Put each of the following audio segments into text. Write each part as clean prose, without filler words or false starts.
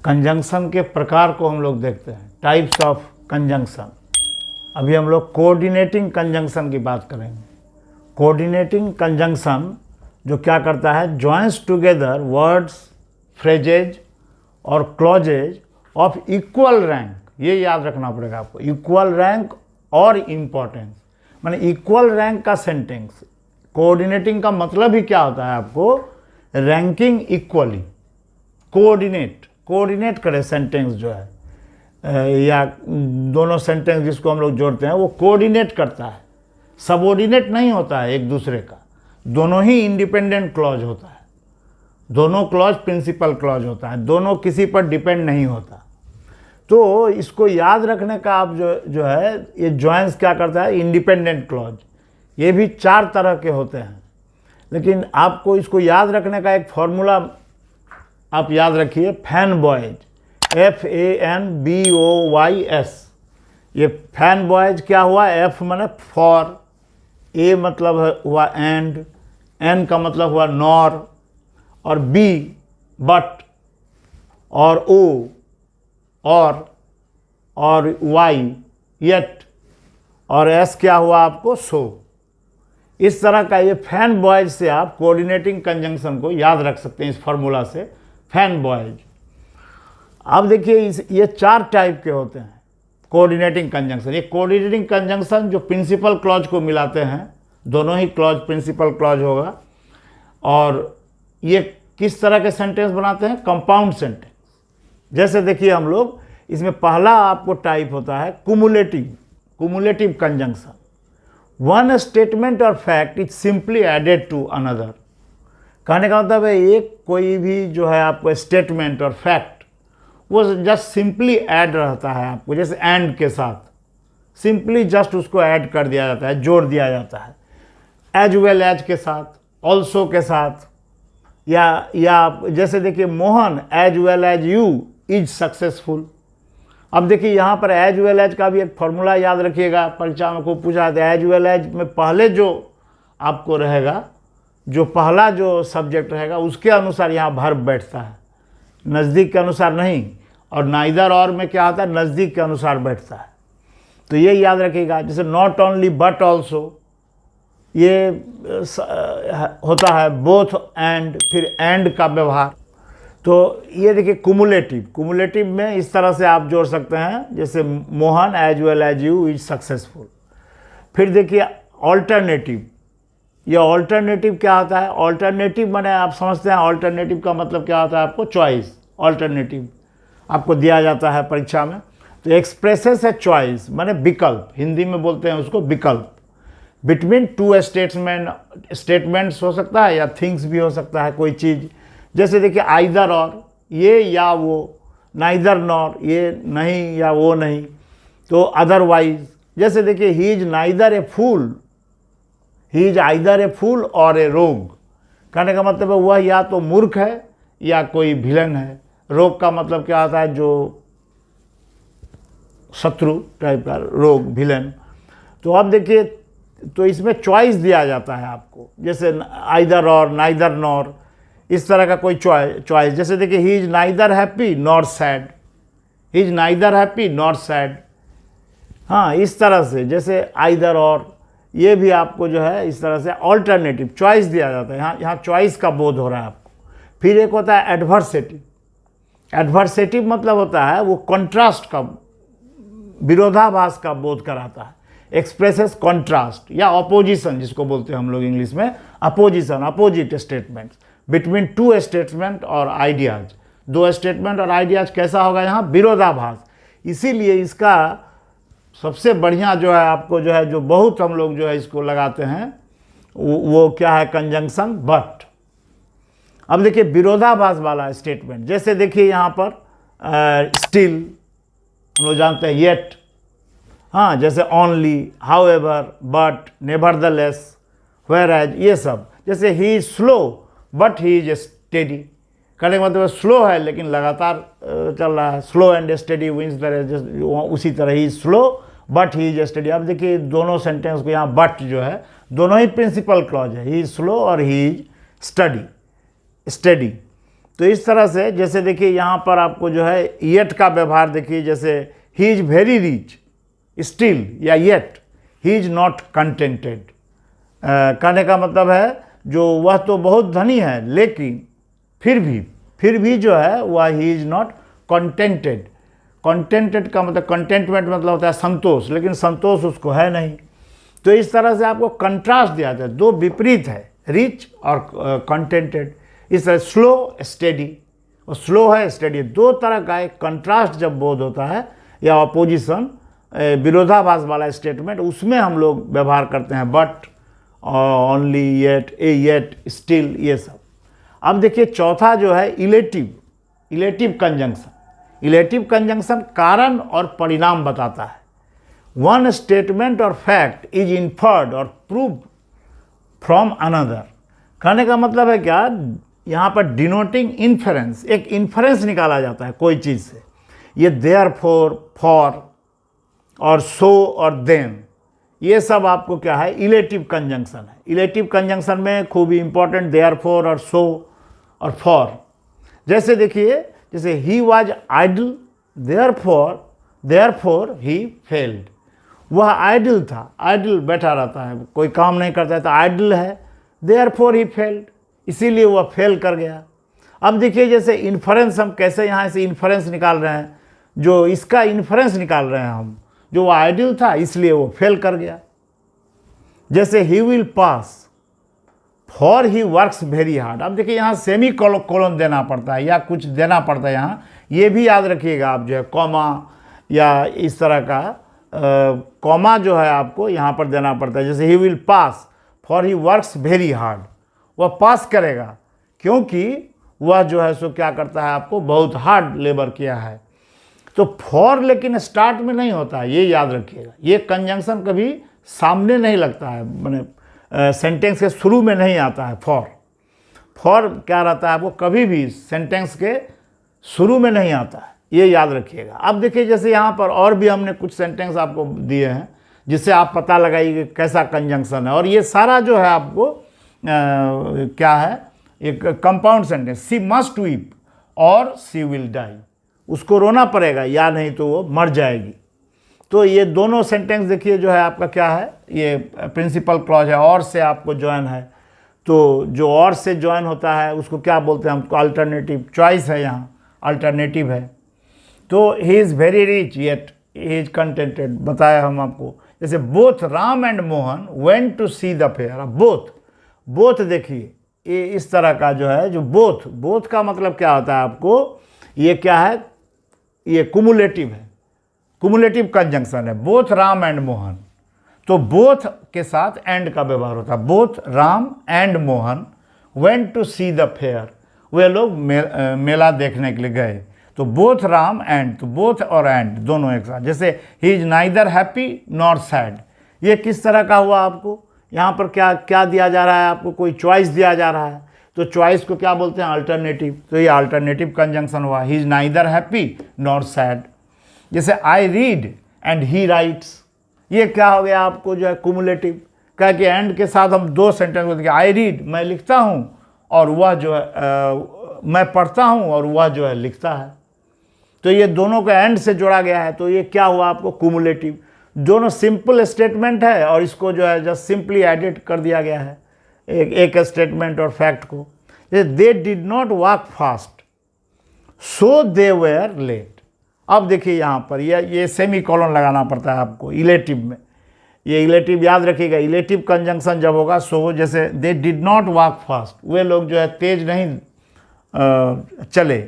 Conjunction के प्रकार को हम लोग देखते हैं, टाइप्स ऑफ कंजंक्शन। अभी हम लोग कोऑर्डिनेटिंग कंजंक्शन की बात करेंगे। कोऑर्डिनेटिंग कंजंक्शन जो क्या करता है, जॉइंस टुगेदर वर्ड्स, फ्रेजेज और क्लॉजेज ऑफ इक्वल रैंक। ये याद रखना पड़ेगा आपको, इक्वल रैंक और इम्पॉर्टेंस, माने इक्वल रैंक का सेंटेंस। कोऑर्डिनेटिंग का मतलब ही क्या होता है आपको, रैंकिंग इक्वली, कोऑर्डिनेट करे सेंटेंस जो है, या दोनों सेंटेंस जिसको हम लोग जोड़ते हैं वो कोऑर्डिनेट करता है, सबऑर्डिनेट नहीं होता है एक दूसरे का। दोनों ही इंडिपेंडेंट क्लॉज होता है, दोनों क्लॉज प्रिंसिपल क्लॉज होता है, दोनों किसी पर डिपेंड नहीं होता। तो इसको याद रखने का आप जो है, ये जॉइंस क्या करता है, इंडिपेंडेंट क्लॉज। ये भी 4 तरह के होते हैं, लेकिन आपको इसको याद रखने का एक फॉर्मूला आप याद रखिए, फैन बॉयज, FANBOYS। ये फैन बॉयज क्या हुआ, F माने फॉर, A मतलब हुआ एंड, N का मतलब हुआ नॉर, और B बट, और O और Y येट, और S क्या हुआ आपको, सो। इस तरह का ये फैन बॉयज से आप कोऑर्डिनेटिंग कंजंक्शन को याद रख सकते हैं, इस फॉर्मूला से, फैन बॉयज। अब देखिए ये 4 टाइप के होते हैं कोऑर्डिनेटिंग कंजंक्शन। ये कोऑर्डिनेटिंग कंजंक्शन जो प्रिंसिपल क्लॉज को मिलाते हैं, दोनों ही क्लॉज प्रिंसिपल क्लॉज होगा। और ये किस तरह के सेंटेंस बनाते हैं, कंपाउंड सेंटेंस। जैसे देखिए हम लोग इसमें पहला आपको टाइप होता है कुमुलेटिव कंजंक्शन। वन स्टेटमेंट और fact is simply added to another. कहने का मतलब है एक कोई भी जो है आपको स्टेटमेंट और फैक्ट वो जस्ट सिंपली ऐड रहता है आपको, जैसे एंड के साथ सिंपली जस्ट उसको ऐड कर दिया जाता है, जोड़ दिया जाता है। एज वेल एज के साथ, ऑल्सो के साथ, या जैसे देखिए Mohan as well as you is successful. अब देखिए यहाँ पर एज वेल एज का भी एक फॉर्मूला याद रखिएगा, परीक्षा में को पूछा था। एज वेल एज में पहले जो आपको रहेगा, जो पहला जो सब्जेक्ट रहेगा उसके अनुसार यहाँ वर्ब बैठता है, नज़दीक के अनुसार नहीं। और नाइदर और में क्या आता है, नज़दीक के अनुसार बैठता है। तो ये याद रखिएगा। जैसे नॉट ओनली बट ऑल्सो, ये होता है बोथ एंड, फिर एंड का व्यवहार। तो ये देखिए कुमुलेटिव में इस तरह से आप जोड़ सकते हैं, जैसे Mohan as well as you is successful. फिर देखिए ऑल्टरनेटिव। ये ऑल्टरनेटिव क्या होता है, ऑल्टरनेटिव माने आप समझते हैं ऑल्टरनेटिव का मतलब क्या होता है आपको, चॉइस। ऑल्टरनेटिव आपको दिया जाता है परीक्षा में। तो एक्सप्रेसेस है चॉइस, माने विकल्प, हिंदी में बोलते हैं उसको विकल्प। बिटवीन 2 स्टेटमेंट्स हो सकता है, या थिंग्स भी हो सकता है, कोई चीज़। जैसे देखिए आइदर और, ये या वो, नाइदर नॉर, ये नहीं या वो नहीं। तो अदरवाइज, जैसे देखिए he is neither a fool, he is either a fool और ए रोग। कहने का मतलब है वह या तो मूर्ख है या कोई विलन है। रोग का मतलब क्या होता है, जो शत्रु टाइप का, रोग, विलन। तो अब देखिए, तो इसमें चॉइस दिया जाता है आपको, जैसे आइदर और, नाइदर नॉर, इस तरह का कोई चॉइस। जैसे देखिए he is neither happy nor sad, he is neither happy nor sad. हाँ, इस तरह से जैसे आइदर और, ये भी आपको जो है इस तरह से ऑल्टरनेटिव चॉइस दिया जाता है। यहाँ चॉइस का बोध हो रहा है आपको। फिर एक होता है एडवर्सेटिव। एडवर्सेटिव मतलब होता है वो कंट्रास्ट का, विरोधाभास का बोध कराता है। एक्सप्रेसेस कॉन्ट्रास्ट या अपोजिशन, जिसको बोलते हैं हम लोग इंग्लिश में, opposition, opposite statements between 2 statement और आइडियाज। 2 स्टेटमेंट और आइडियाज कैसा होगा यहाँ, विरोधाभास। इसीलिए इसका सबसे बढ़िया जो है आपको जो है, जो बहुत हम लोग जो है इसको लगाते हैं, वो क्या है, कंजंक्शन बट। अब देखिए विरोधाभास वाला स्टेटमेंट, जैसे देखिए यहाँ पर स्टिल, हम लोग जानते हैं येट। हाँ, जैसे only, however, but, nevertheless, whereas, ये सब। जैसे he is slow but he is steady. कहने का मतलब स्लो है लेकिन लगातार चल रहा है, slow and steady wins the race. उसी तरह ही slow but he is steady. अब देखिए दोनों सेंटेंस को यहाँ बट जो है, दोनों ही प्रिंसिपल क्लॉज है, ही इज स्लो और ही इज स्टेडी। तो इस तरह से जैसे देखिए यहाँ पर आपको जो है येट का व्यवहार देखिए, जैसे he is very rich still या yet he is not contented. कहने का मतलब है जो वह तो बहुत धनी है लेकिन फिर भी जो है वह ही इज़ नॉट कंटेंटेड। कंटेंटेड का मतलब कंटेंटमेंट मतलब होता है संतोष, लेकिन संतोष उसको है नहीं। तो इस तरह से आपको कंट्रास्ट दिया जाता है, दो विपरीत है, रिच और कंटेंटेड। इस तरह स्लो स्टेडी, और स्लो है स्टेडी, दो तरह का एक कंट्रास्ट जब बोध होता है या अपोजिशन विरोधाभास वाला स्टेटमेंट, उसमें हम लोग व्यवहार करते हैं but, only, yet, yet, still, ये सब। अब देखिए चौथा जो है इलेटिव कंजंक्शन। इलेटिव कंजंक्शन कारण और परिणाम बताता है। वन स्टेटमेंट और फैक्ट इज इन्फर्ड और प्रूव्ड फ्रॉम अनदर। कहने का मतलब है क्या, यहाँ पर डिनोटिंग इन्फरेंस, एक इन्फरेंस निकाला जाता है कोई चीज़ से। ये देयरफॉर, फॉर और सो और देन, ये सब आपको क्या है, इलेटिव कंजंक्शन है। इलेटिव कंजंक्शन में खूब इंपॉर्टेंट देयरफॉर और सो और फॉर। जैसे देखिए, जैसे he was idle therefore he failed. वह आइडल था, आइडल बैठा रहता है, कोई काम नहीं करता है तो आइडल है, देयरफॉर ही फेल्ड, इसीलिए वह फेल कर गया। अब देखिए जैसे इन्फरेंस, हम कैसे यहाँ से इन्फरेंस निकाल रहे हैं, जो इसका इन्फरेंस निकाल रहे हैं हम, जो वो आइडियल था इसलिए वो फेल कर गया। जैसे he will pass for he works very hard. अब देखिए यहाँ सेमी कोलन देना पड़ता है या कुछ देना पड़ता है, यहाँ ये भी याद रखिएगा आप, जो है कॉमा या इस तरह का कॉमा जो है आपको यहाँ पर देना पड़ता है। जैसे he will pass for he works very hard, वह पास करेगा क्योंकि वह जो है सो क्या करता है, आपको बहुत हार्ड लेबर किया है। तो फॉर लेकिन स्टार्ट में नहीं होता है, ये याद रखिएगा। ये कंजंक्शन कभी सामने नहीं लगता है, मैंने सेंटेंस के शुरू में नहीं आता है। फॉर क्या रहता है, आपको कभी भी सेंटेंस के शुरू में नहीं आता है, ये याद रखिएगा। अब देखिए जैसे यहाँ पर और भी हमने कुछ सेंटेंस आपको दिए हैं जिससे आप पता लगाइए कैसा कंजंक्शन है। और ये सारा जो है आपको क्या है, एक कंपाउंड सेंटेंस, सी मस्ट वीप और सी विल डाई, उसको रोना पड़ेगा या नहीं तो वो मर जाएगी। तो ये दोनों सेंटेंस देखिए जो है आपका क्या है, ये प्रिंसिपल क्लॉज है, और से आपको ज्वाइन है। तो जो और से ज्वाइन होता है उसको क्या बोलते हैं, हमको अल्टरनेटिव, चॉइस है, यहाँ अल्टरनेटिव है। तो he is very rich yet he is contented, बताया हम आपको। जैसे both Ram and Mohan went to see the fair. अब बोथ देखिए ये इस तरह का जो है, जो बोथ का मतलब क्या होता है आपको, ये क्या है, ये कुमुलेटिव है, कुमुलेटिव कंजंक्शन है। बोथ राम एंड मोहन, तो बोथ के साथ एंड का व्यवहार होता है। Both Ram and Mohan went to see the fair, वे लोग मेला देखने के लिए गए। तो बोथ राम एंड, तो बोथ और एंड दोनों एक साथ। जैसे he is neither happy nor sad, ये किस तरह का हुआ, आपको यहाँ पर क्या दिया जा रहा है, आपको कोई चॉइस दिया जा रहा है, तो चॉइस को क्या बोलते हैं, अल्टरनेटिव। तो ये अल्टरनेटिव कंजंक्शन हुआ, he is neither happy nor sad. जैसे I read and he writes, ये क्या हो गया आपको जो है कुमुलेटिव, क्या कि एंड के साथ हम दो सेंटेंस को देखिए, आई रीड मैं लिखता हूँ और वह जो है मैं पढ़ता हूँ और वह जो है लिखता है। तो ये दोनों का एंड से जोड़ा गया है, तो ये क्या हुआ आपको, कुमुलेटिव। दोनों सिंपल स्टेटमेंट है और इसको जो है जस्ट सिंपली एडिट कर दिया गया है एक स्टेटमेंट और फैक्ट को। जैसे they did not walk fast so they were late. अब देखिए यहाँ पर ये सेमी कॉलन लगाना पड़ता है आपको इलेटिव में। ये इलेटिव याद रखिएगा, इलेटिव कंजंक्शन जब होगा सो, जैसे they did not walk fast, वे लोग जो है तेज नहीं चले,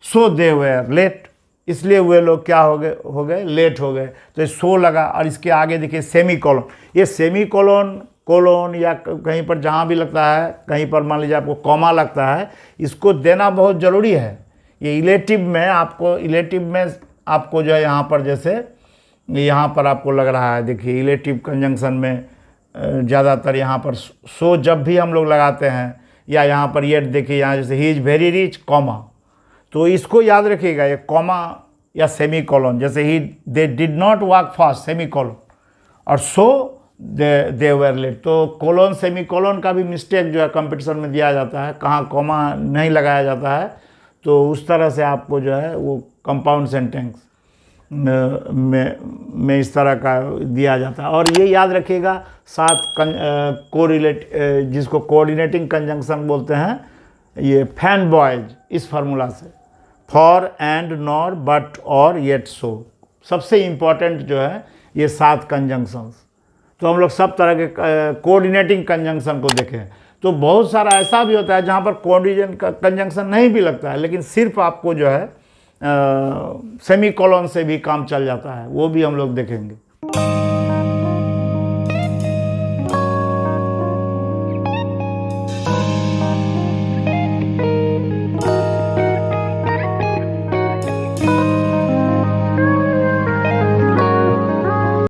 सो दे वेयर लेट, इसलिए वे लोग क्या हो गए लेट हो गए। तो ये सो लगा और इसके आगे देखिए सेमी कॉलन। ये सेमी कोलोन या कहीं पर जहाँ भी लगता है, कहीं पर मान लीजिए आपको कॉमा लगता है, इसको देना बहुत ज़रूरी है। ये इलेटिव में आपको जो है यहाँ पर, जैसे यहाँ पर आपको लग रहा है, देखिए इलेटिव कंजंक्शन में ज़्यादातर यहाँ पर सो जब भी हम लोग लगाते हैं, या यहाँ पर ये देखिए यहाँ जैसे he is very rich comma, तो इसको याद रखिएगा, ये कॉमा या सेमी कॉलन। जैसे ही they did not walk fast semicolon, और सो दे वर लेट। तो कोलोन सेमी कोलोन का भी मिस्टेक जो है कंपटीशन में दिया जाता है, कहाँ कॉमा नहीं लगाया जाता है, तो उस तरह से आपको जो है वो कंपाउंड सेंटेंस में इस तरह का दिया जाता है। और ये याद रखिएगा, साथ कोरिलेट जिसको कोऑर्डिनेटिंग कंजंक्शन बोलते हैं, ये फैन बॉयज इस फार्मूला से, फॉर, एंड, नॉर, बट, और, येट, सो, सबसे इम्पॉर्टेंट जो है ये 7 कंजंक्शंस। तो हम लोग सब तरह के कोऑर्डिनेटिंग कंजंक्शन को देखें, तो बहुत सारा ऐसा भी होता है जहाँ पर कोऑर्डिनेटिंग कंजंक्शन नहीं भी लगता है, लेकिन सिर्फ आपको जो है सेमी कोलन से भी काम चल जाता है, वो भी हम लोग देखेंगे।